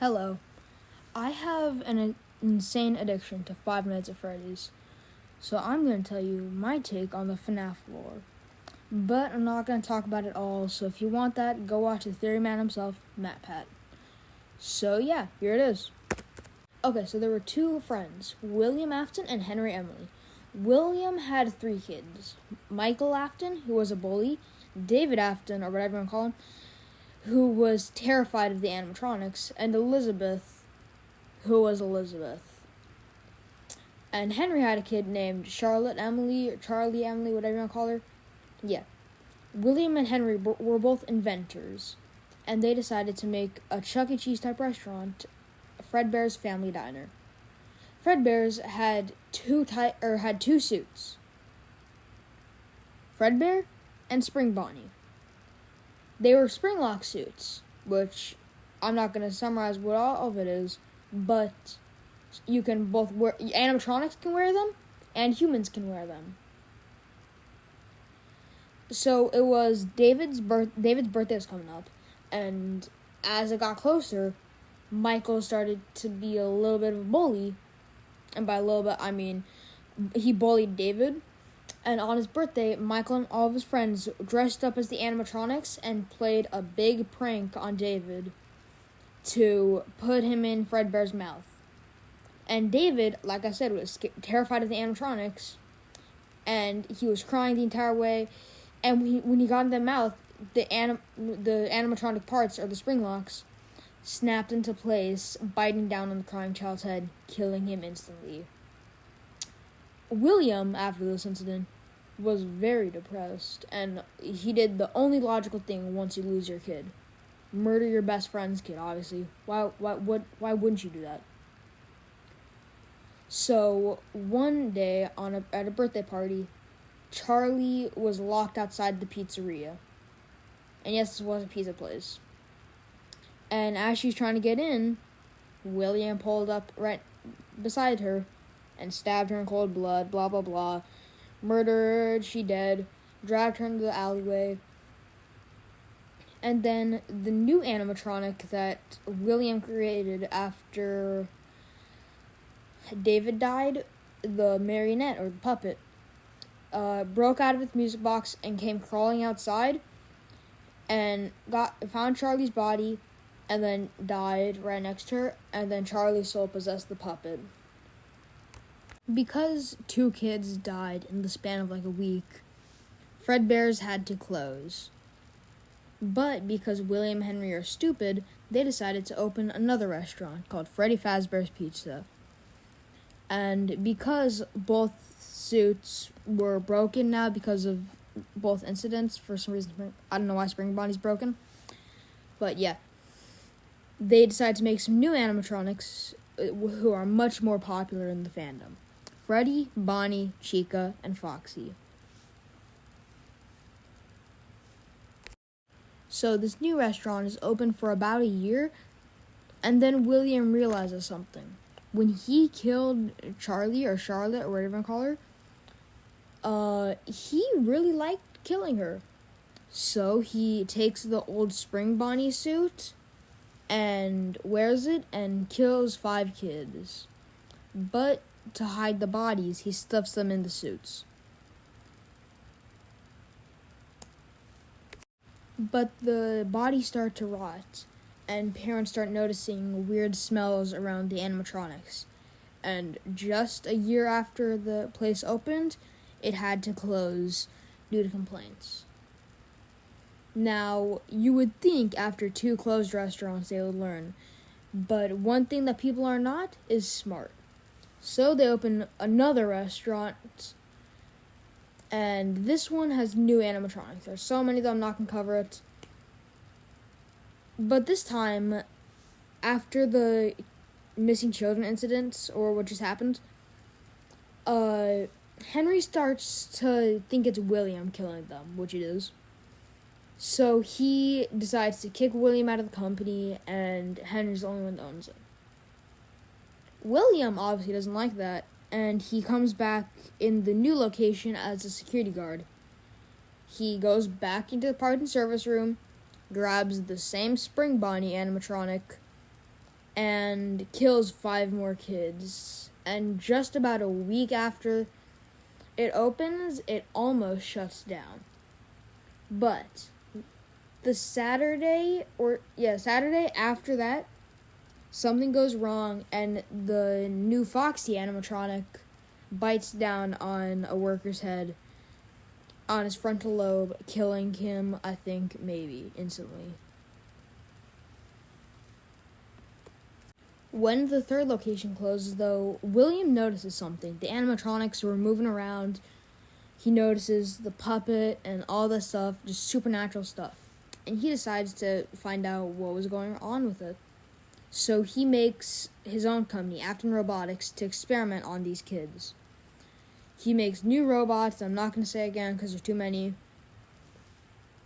Hello. I have an insane addiction to Five Nights at Freddy's, so I'm going to tell you my take on the FNAF lore. But I'm not going to talk about it all, so if you want that, go watch the Theory Man himself, Matt Pat. So yeah, here it is. Okay, so there were two friends, William Afton and Henry Emily. William had 3 kids. Michael Afton, who was a bully, David Afton, or whatever you want to call him, who was terrified of the animatronics, and Elizabeth, who was Elizabeth. And Henry had a kid named Charlotte Emily, or Charlie Emily, whatever you want to call her. Yeah. William and Henry were both inventors, and they decided to make a Chuck E. Cheese type restaurant, Fredbear's Family Diner. Fredbear's had two suits, Fredbear and Spring Bonnie. They were Springlock suits, which I'm not going to summarize what all of it is, but you can both wear, animatronics can wear them, and humans can wear them. So it was David's birthday was coming up, and as it got closer, Michael started to be a little bit of a bully, and by a little bit, I mean he bullied David. And on his birthday, Michael and all of his friends dressed up as the animatronics and played a big prank on David to put him in Fredbear's mouth. And David, like I said, was terrified of the animatronics, and he was crying the entire way. And when he got in the mouth, the animatronic parts, or the Springlocks, snapped into place, biting down on the crying child's head, killing him instantly. William, after this incident, was very depressed, and he did the only logical thing once you lose your kid. Murder your best friend's kid, obviously. Why wouldn't you do that? So, one day, at a birthday party, Charlie was locked outside the pizzeria. And yes, this was a pizza place. And as she's trying to get in, William pulled up right beside her and stabbed her in cold blood, blah, blah, blah. Murdered, she dead, dragged her into the alleyway. And then the new animatronic that William created after David died, the marionette, or the puppet, broke out of its music box and came crawling outside and found Charlie's body and then died right next to her, and then Charlie's soul possessed the puppet. Because 2 kids died in the span of like a week, Fredbear's had to close. But because William and Henry are stupid, they decided to open another restaurant called Freddy Fazbear's Pizza. And because both suits were broken now because of both incidents, for some reason, I don't know why Spring Bonnie's broken, but yeah, they decided to make some new animatronics who are much more popular in the fandom. Freddy, Bonnie, Chica, and Foxy. So this new restaurant is open for about a year, and then William realizes something. When he killed Charlie, or Charlotte, or whatever you call her, he really liked killing her. So he takes the old Spring Bonnie suit and wears it and kills 5 kids. But to hide the bodies, he stuffs them in the suits. But the bodies start to rot, and parents start noticing weird smells around the animatronics. And just a year after the place opened, it had to close due to complaints. Now, you would think after 2 closed restaurants they would learn, but one thing that people are not is smart. So they open another restaurant, and this one has new animatronics. There's so many that I'm not going to cover it. But this time, after the missing children incidents, or what just happened, Henry starts to think it's William killing them, which it is. So he decides to kick William out of the company, and Henry's the only one that owns it. William obviously doesn't like that, and he comes back in the new location as a security guard. He goes back into the parts and service room, grabs the same Spring Bonnie animatronic, and kills 5 more kids. And just about a week after it opens, it almost shuts down. But the Saturday after that, something goes wrong and the new Foxy animatronic bites down on a worker's head on his frontal lobe, killing him, I think, maybe instantly. When the third location closes, though, William notices something. The animatronics were moving around. He notices the puppet and all this stuff, just supernatural stuff. And he decides to find out what was going on with it. So he makes his own company, Afton Robotics, to experiment on these kids. He makes new robots, I'm not going to say again because there's too many.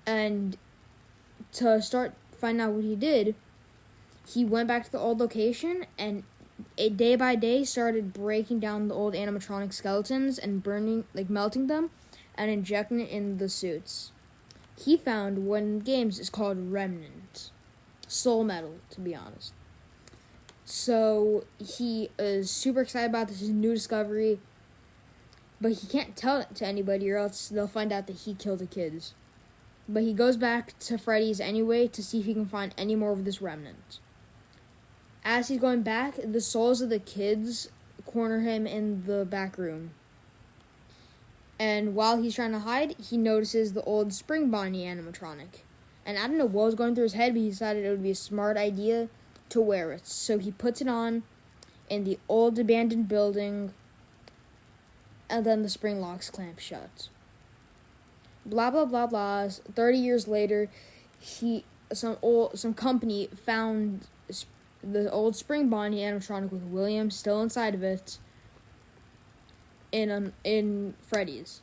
And to start finding out what he did, he went back to the old location and day by day started breaking down the old animatronic skeletons and melting them and injecting it in the suits. He found what in games is called Remnant. Soul metal, to be honest. So he is super excited about this new discovery, but he can't tell it to anybody or else they'll find out that he killed the kids. But he goes back to Freddy's anyway to see if he can find any more of this remnant. As he's going back, the souls of the kids corner him in the back room. And while he's trying to hide, he notices the old Spring Bonnie animatronic. And I don't know what was going through his head, but he decided it would be a smart idea to wear it. So he puts it on in the old abandoned building, and then the spring locks clamp shut. Blah blah blah blah. 30 years later, some company found the old Spring Bonnie animatronic with William still inside of it in Freddy's,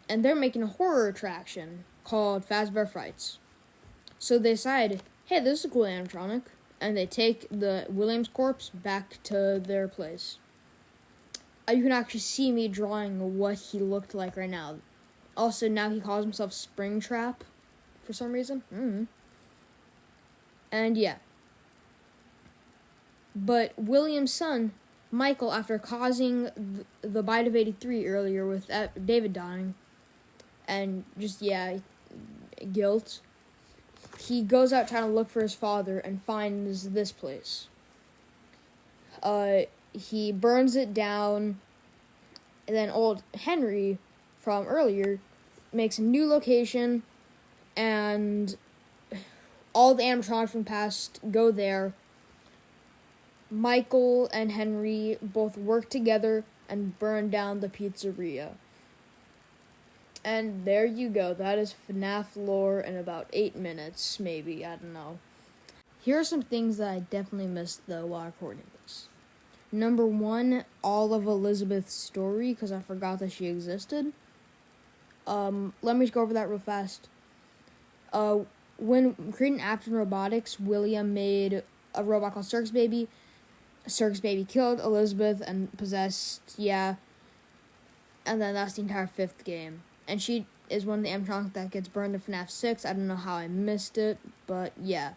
and they're making a horror attraction called Fazbear Frights. So they decide, hey, this is a cool animatronic, and they take the William's corpse back to their place. You can actually see me drawing what he looked like right now. Also, now he calls himself Springtrap for some reason. And yeah. But William's son, Michael, after causing the bite of 83 earlier with David dying, and just, guilt, he goes out trying to look for his father and finds this place. He burns it down, and then old Henry from earlier makes a new location, and all the animatronics from the past go there. Michael and Henry both work together and burn down the pizzeria. And there you go. That is FNAF lore in about 8 minutes, maybe. I don't know. Here are some things that I definitely missed, though, while recording this. Number 1, all of Elizabeth's story, because I forgot that she existed. Let me go over that real fast. When creating Afton Robotics, William made a robot called Circus Baby. Circus Baby killed Elizabeth and possessed, and then that's the entire 5th game. And she is one of the animatronics that gets burned in FNAF 6. I don't know how I missed it, but yeah.